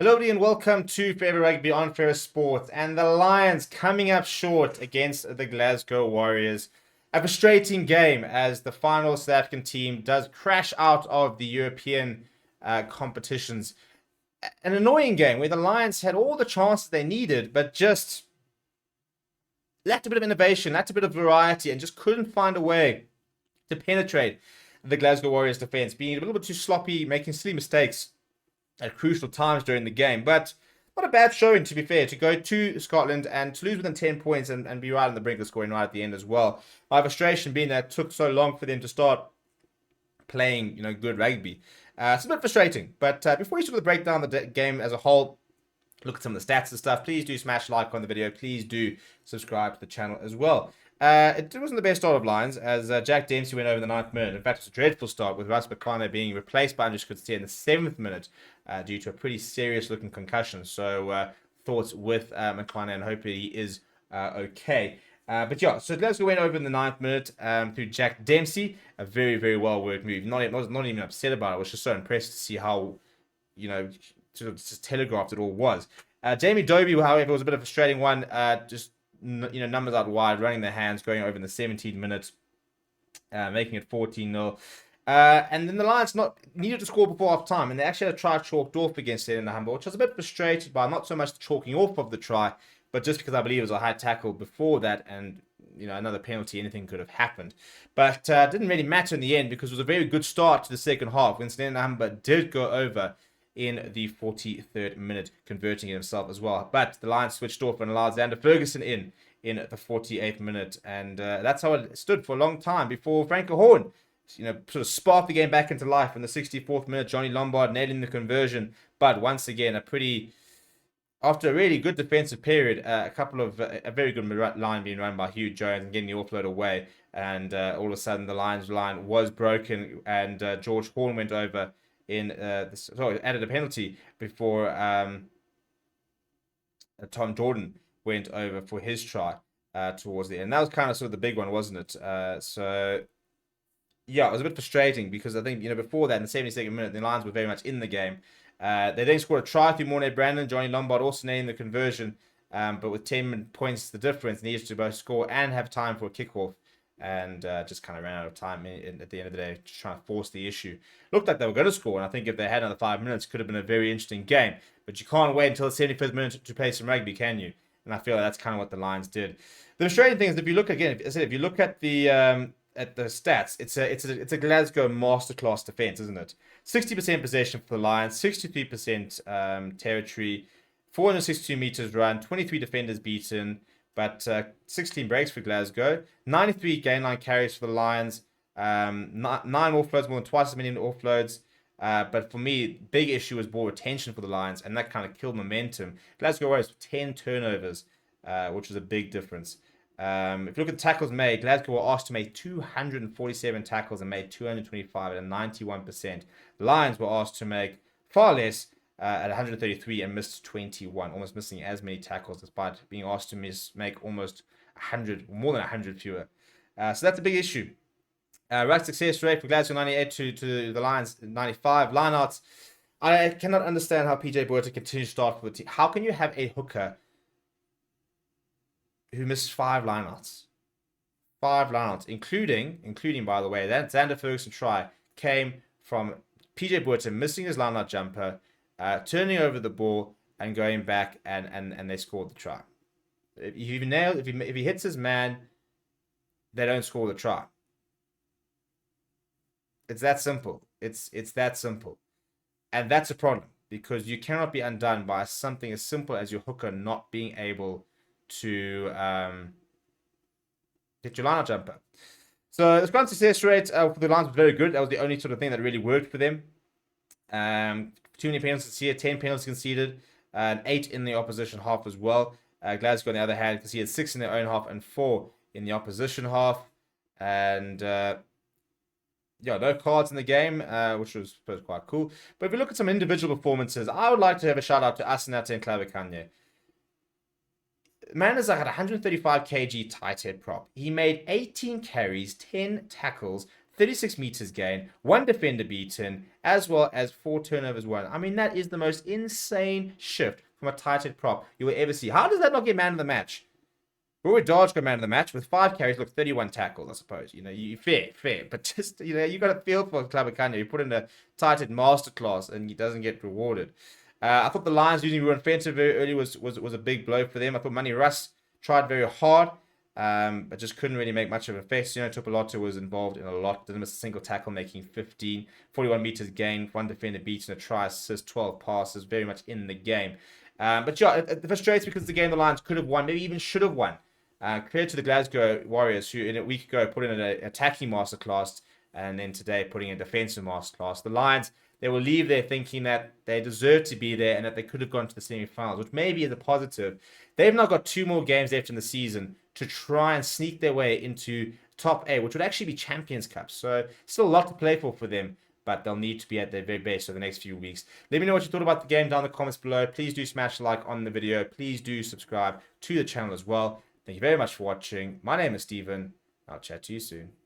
Hello and welcome to Forever Rugby on Fair Sports. And the Lions coming up short against the Glasgow Warriors. A frustrating game as the final South African team does crash out of the European competitions. An annoying game where the Lions had all the chances they needed, but just lacked a bit of innovation, lacked a bit of variety, and just couldn't find a way to penetrate the Glasgow Warriors defense, being a little bit too sloppy, making silly mistakes at crucial times during the game. But not a bad showing, to be fair, to go to Scotland and to lose within 10 points and be right on the brink of scoring right at the end as well. My frustration being that it took so long for them to start playing, good rugby. It's a bit frustrating. But before you sort of break down the game as a whole, look at some of the stats and stuff, please do smash like on the video. Please do subscribe to the channel as well. It wasn't the best start of Lions as Jack Dempsey went over in the 9th minute. In fact, it's a dreadful start with Russ McConnell being replaced by Andrew Coetzee in the 7th minute due to a pretty serious looking concussion. So thoughts with McConnell, and hopefully he is okay. But yeah, so Glasgow went over in the 9th minute through Jack Dempsey. A very, very well worked move. Not even upset about it. I was just so impressed to see how, sort of just telegraphed it all was. Jamie Dobie, however, was a bit of a frustrating one. Just numbers out wide, running their hands, going over in the 17th minute, making it 14-0. And then the Lions needed to score before half time, and they actually had a try chalked off against it in the Humber, which I was a bit frustrated by, not so much the chalking off of the try, but just because I believe it was a high tackle before that, and another penalty, anything could have happened. But didn't really matter in the end because it was a very good start to the second half. Winston Humber did go over in the 43rd minute, converting himself as well. But the Lions switched off and allowed Xander Ferguson in the 48th minute. And that's how it stood for a long time before Franco Horn, sort of sparked the game back into life in the 64th minute. Johnny Lombard nailing the conversion. But once again, after a really good defensive period, a very good line being run by Hugh Jones and getting the offload away. And all of a sudden, the Lions line was broken and George Horn went over added a penalty before Tom Jordan went over for his try towards the end. That was kind of sort of the big one, wasn't it? So yeah, it was a bit frustrating because I think before that in the 72nd minute, the Lions were very much in the game. They then scored a try through Mornay Brandon. Johnny Lombard also nailing the conversion, but with 10 points the difference, needed to both score and have time for a kickoff. And just kind of ran out of time at the end of the day, just trying to force the issue. Looked like they were going to score, and I think if they had another 5 minutes, could have been a very interesting game. But you can't wait until the 75th minute to play some rugby, can you? And I feel like that's kind of what the Lions did. The frustrating thing is, if you look again, if you look at the stats, it's a Glasgow masterclass defense, isn't it? 60% possession for the Lions, 63% territory, 462 meters run, 23 defenders beaten. But 16 breaks for Glasgow, 93 gain line carries for the Lions, 9 offloads, more than twice as many offloads. But for me, big issue was ball retention for the Lions, and that kind of killed momentum. Glasgow Warriors 10 turnovers, which was a big difference. If you look at the tackles made, Glasgow were asked to make 247 tackles and made 225 at a 91%. The Lions were asked to make far less at 133 and missed 21, almost missing as many tackles despite being asked to make almost 100, more than 100 fewer. So that's a big issue. Ruck success rate for Glasgow 98 to the Lions 95. Lineouts, I cannot understand how PJ Boerter continues to start for the team. How can you have a hooker who missed 5 lineouts? 5 lineouts, including by the way, that Xander Ferguson try came from PJ Boerter missing his lineout jumper, turning over the ball and going back, and they scored the try. If he hits his man, they don't score the try. It's that simple. It's that simple, and that's a problem because you cannot be undone by something as simple as your hooker not being able to hit your lineout jumper. So the scrum success rate for the Lions was very good. That was the only sort of thing that really worked for them. Too many penalties here, 10 penalties conceded, and 8 in the opposition half as well. Glasgow, on the other hand, conceded 6 in their own half and 4 in the opposition half. And no cards in the game, which was quite cool. But if we look at some individual performances, I would like to have a shout out to Asenate and Clavicanye. Man is like at 135 kg tight head prop. He made 18 carries, 10 tackles, 36 meters gain, 1 defender beaten, as well as 4 turnovers won. I mean, that is the most insane shift from a tight head prop you will ever see. How does that not get man of the match? Rory Dodge got man of the match with 5 carries, look, 31 tackles, I suppose. You fair. But just, you got a feel for Club Kanye. You put in a tight head masterclass and he doesn't get rewarded. I thought the Lions losing Ruben Fenton very early was a big blow for them. I thought Manny Russ tried very hard, but just couldn't really make much of an effect. Tupolota was involved in a lot. Didn't miss a single tackle, making 15, 41 meters gain, 1 defender beaten, a try assist, 12 passes, very much in the game. But yeah, it frustrates because the game the Lions could have won, maybe even should have won. Compared to the Glasgow Warriors, who in a week ago put in an attacking masterclass, and then today putting in a defensive masterclass. The Lions, they will leave there thinking that they deserve to be there and that they could have gone to the semi-finals, which maybe is a positive. They've now got 2 more games left in the season to try and sneak their way into top 8, which would actually be Champions Cup. So still a lot to play for them, but they'll need to be at their very best over the next few weeks. Let me know what you thought about the game down in the comments below. Please do smash a like on the video. Please do subscribe to the channel as well. Thank you very much for watching. My name is Steven. I'll chat to you soon.